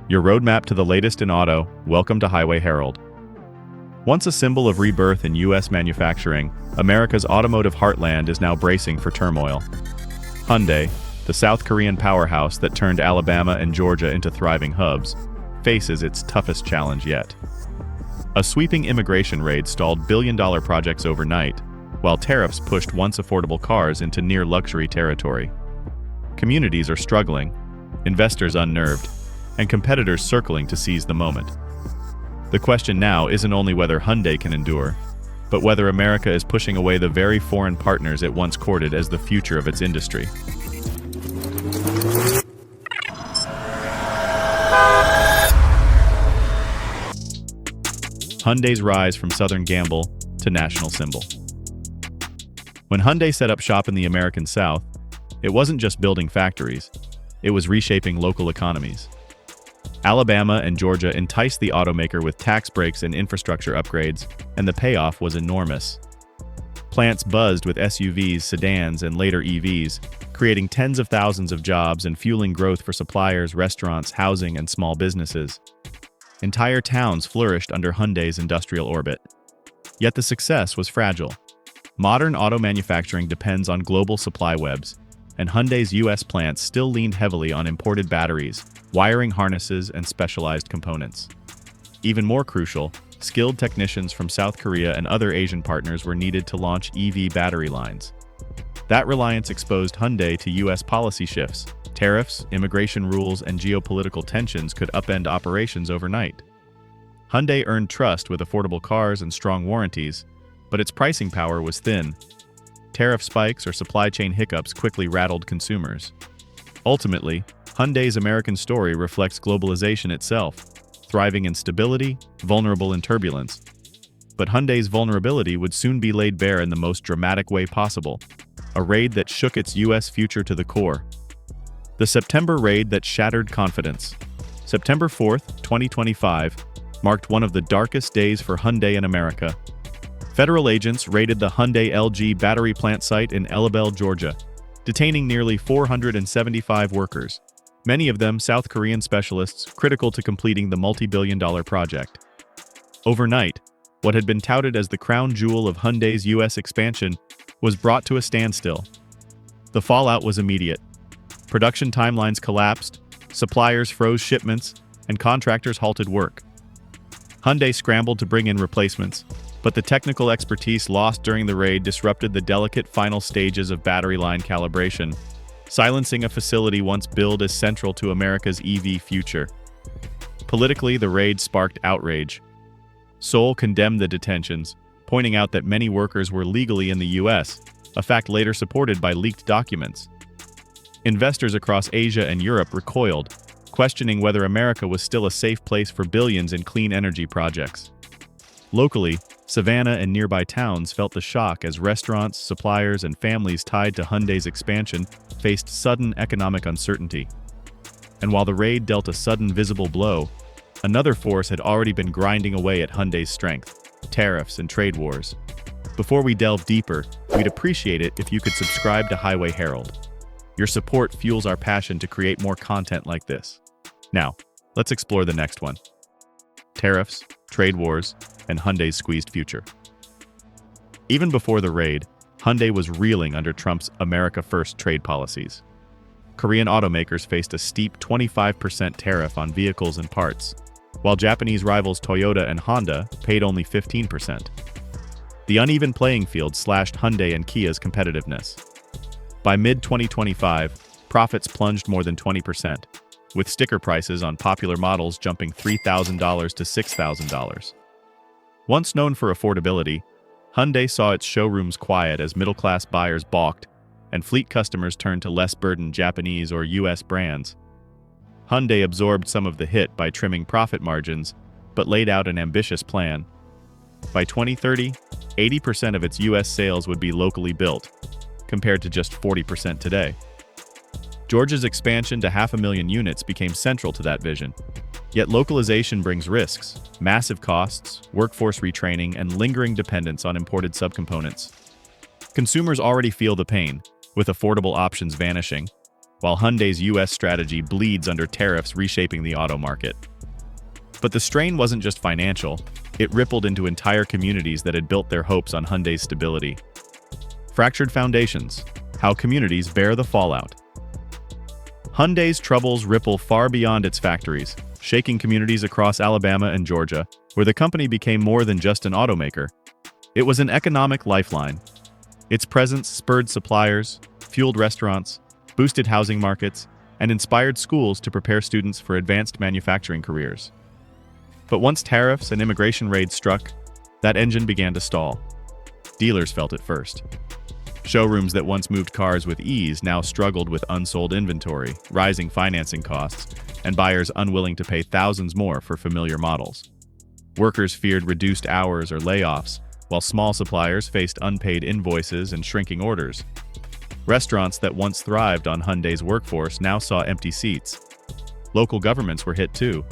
Your roadmap to the latest in auto. Welcome to Highway Herald. Once a symbol of rebirth in U.S. manufacturing, America's automotive heartland is now bracing for turmoil. Hyundai, the South Korean powerhouse that turned Alabama and Georgia into thriving hubs, faces its toughest challenge yet. A sweeping immigration raid stalled billion-dollar projects overnight, while tariffs pushed once affordable cars into near-luxury territory. Communities are struggling, investors unnerved, and competitors circling to seize the moment. The question now isn't only whether Hyundai can endure, but whether America is pushing away the very foreign partners it once courted as the future of its industry. Hyundai's rise from Southern gamble to national symbol. When Hyundai set up shop in the American South, it wasn't just building factories, it was reshaping local economies. Alabama and Georgia enticed the automaker with tax breaks and infrastructure upgrades, and the payoff was enormous. Plants buzzed with SUVs, sedans, and later EVs, creating tens of thousands of jobs and fueling growth for suppliers, restaurants, housing, and small businesses. Entire towns flourished under Hyundai's industrial orbit. Yet the success was fragile. Modern auto manufacturing depends on global supply webs, and Hyundai's U.S. plants still leaned heavily on imported batteries, wiring harnesses, and specialized components. Even more crucial, skilled technicians from South Korea and other Asian partners were needed to launch EV battery lines. That reliance exposed Hyundai to U.S. policy shifts. Tariffs, immigration rules, and geopolitical tensions could upend operations overnight. Hyundai earned trust with affordable cars and strong warranties, but its pricing power was thin. Tariff spikes or supply chain hiccups quickly rattled consumers. Ultimately, Hyundai's American story reflects globalization itself, thriving in stability, vulnerable in turbulence. But Hyundai's vulnerability would soon be laid bare in the most dramatic way possible, a raid that shook its U.S. future to the core. The September raid that shattered confidence. September 4th, 2025, marked one of the darkest days for Hyundai in America. Federal agents raided the Hyundai LG battery plant site in Elabel, Georgia, detaining nearly 475 workers, many of them South Korean specialists critical to completing the multi-billion-dollar project. Overnight, what had been touted as the crown jewel of Hyundai's U.S. expansion was brought to a standstill. The fallout was immediate. Production timelines collapsed, suppliers froze shipments, and contractors halted work. Hyundai scrambled to bring in replacements, but the technical expertise lost during the raid disrupted the delicate final stages of battery line calibration, silencing a facility once billed as central to America's EV future. Politically, the raid sparked outrage. Seoul condemned the detentions, pointing out that many workers were legally in the U.S., a fact later supported by leaked documents. Investors across Asia and Europe recoiled, questioning whether America was still a safe place for billions in clean energy projects. Locally, Savannah and nearby towns felt the shock as restaurants, suppliers, and families tied to Hyundai's expansion faced sudden economic uncertainty. And while the raid dealt a sudden visible blow, another force had already been grinding away at Hyundai's strength: tariffs and trade wars. Before we delve deeper, we'd appreciate it if you could subscribe to Highway Herald. Your support fuels our passion to create more content like this. Now, let's explore the next one: tariffs, trade wars, and Hyundai's squeezed future. Even before the raid, Hyundai was reeling under Trump's America First trade policies. Korean automakers faced a steep 25% tariff on vehicles and parts, while Japanese rivals Toyota and Honda paid only 15%. The uneven playing field slashed Hyundai and Kia's competitiveness. By mid-2025, profits plunged more than 20%, with sticker prices on popular models jumping $3,000 to $6,000. Once known for affordability, Hyundai saw its showrooms quiet as middle-class buyers balked and fleet customers turned to less burdened Japanese or U.S. brands. Hyundai absorbed some of the hit by trimming profit margins, but laid out an ambitious plan. By 2030, 80% of its U.S. sales would be locally built, compared to just 40% today. Georgia's expansion to 500,000 units became central to that vision. Yet localization brings risks, massive costs, workforce retraining, and lingering dependence on imported subcomponents. Consumers already feel the pain, with affordable options vanishing. while Hyundai's US strategy bleeds under tariffs reshaping the auto market. But the strain wasn't just financial, it rippled into entire communities that had built their hopes on Hyundai's stability. Fractured foundations, how communities bear the fallout. Hyundai's troubles ripple far beyond its factories, shaking communities across Alabama and Georgia, where the company became more than just an automaker. It was an economic lifeline. Its presence spurred suppliers, fueled restaurants, boosted housing markets, and inspired schools to prepare students for advanced manufacturing careers. But once tariffs and immigration raids struck, that engine began to stall. Dealers felt it first. Showrooms that once moved cars with ease now struggled with unsold inventory, rising financing costs, and buyers unwilling to pay thousands more for familiar models. Workers feared reduced hours or layoffs, while small suppliers faced unpaid invoices and shrinking orders. Restaurants that once thrived on Hyundai's workforce now saw empty seats. Local governments were hit too.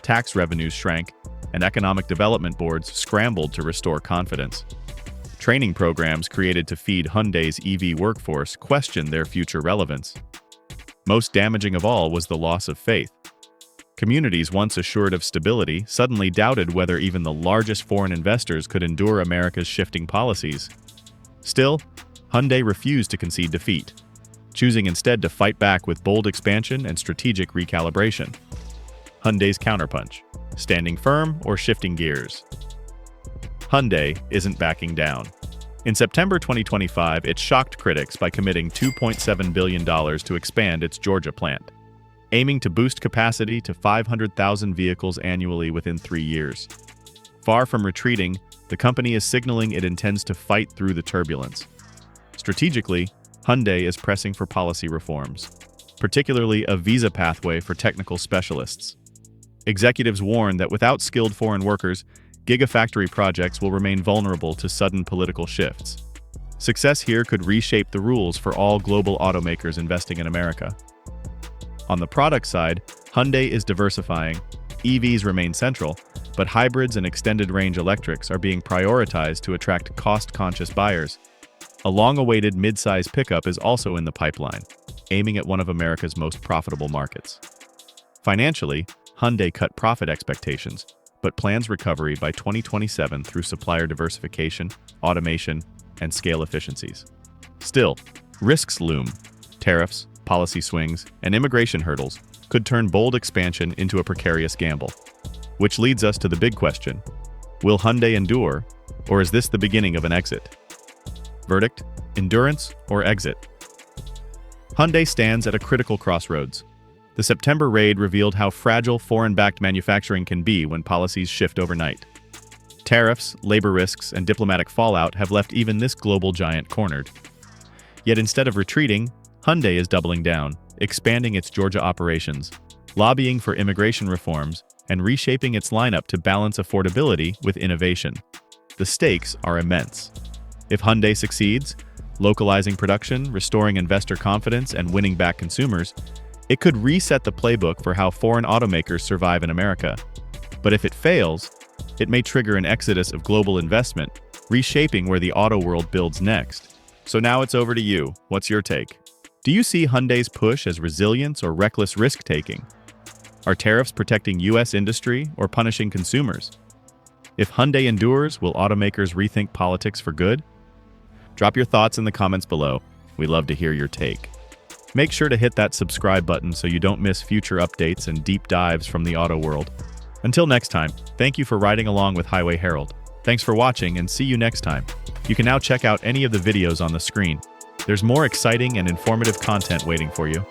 Tax revenues shrank, and economic development boards scrambled to restore confidence. Training programs created to feed Hyundai's EV workforce questioned their future relevance. Most damaging of all was the loss of faith. Communities once assured of stability suddenly doubted whether even the largest foreign investors could endure America's shifting policies. Still, Hyundai refused to concede defeat, choosing instead to fight back with bold expansion and strategic recalibration. Hyundai's Counterpunch, standing firm or shifting gears. Hyundai isn't backing down. In September 2025, it shocked critics by committing $2.7 billion to expand its Georgia plant, aiming to boost capacity to 500,000 vehicles annually within 3 years. Far from retreating, the company is signaling it intends to fight through the turbulence. Strategically, Hyundai is pressing for policy reforms, particularly a visa pathway for technical specialists. Executives warn that without skilled foreign workers, gigafactory projects will remain vulnerable to sudden political shifts. Success here could reshape the rules for all global automakers investing in America. On the product side, Hyundai is diversifying. EVs remain central, but hybrids and extended-range electrics are being prioritized to attract cost-conscious buyers. A long-awaited mid-size pickup is also in the pipeline, aiming at one of America's most profitable markets. Financially, Hyundai cut profit expectations, but plans recovery by 2027 through supplier diversification, automation, and scale efficiencies. Still, risks loom. Tariffs, policy swings, and immigration hurdles could turn bold expansion into a precarious gamble. Which leads us to the big question: will Hyundai endure, or is this the beginning of an exit? Verdict: endurance or exit. Hyundai stands at a critical crossroads. The September raid revealed how fragile foreign-backed manufacturing can be when policies shift overnight. Tariffs, labor risks, and diplomatic fallout have left even this global giant cornered. Yet instead of retreating, Hyundai is doubling down, expanding its Georgia operations, lobbying for immigration reforms, and reshaping its lineup to balance affordability with innovation. The stakes are immense. If Hyundai succeeds, localizing production, restoring investor confidence, and winning back consumers, it could reset the playbook for how foreign automakers survive in America. But if it fails, it may trigger an exodus of global investment, reshaping where the auto world builds next. So now it's over to you. What's your take? Do you see Hyundai's push as resilience or reckless risk-taking? Are tariffs protecting U.S. industry or punishing consumers? If Hyundai endures, will automakers rethink politics for good? Drop your thoughts in the comments below. We love to hear your take. Make sure to hit that subscribe button so you don't miss future updates and deep dives from the auto world. Until next time, thank you for riding along with Highway Herald. Thanks for watching and see you next time. You can now check out any of the videos on the screen. There's more exciting and informative content waiting for you.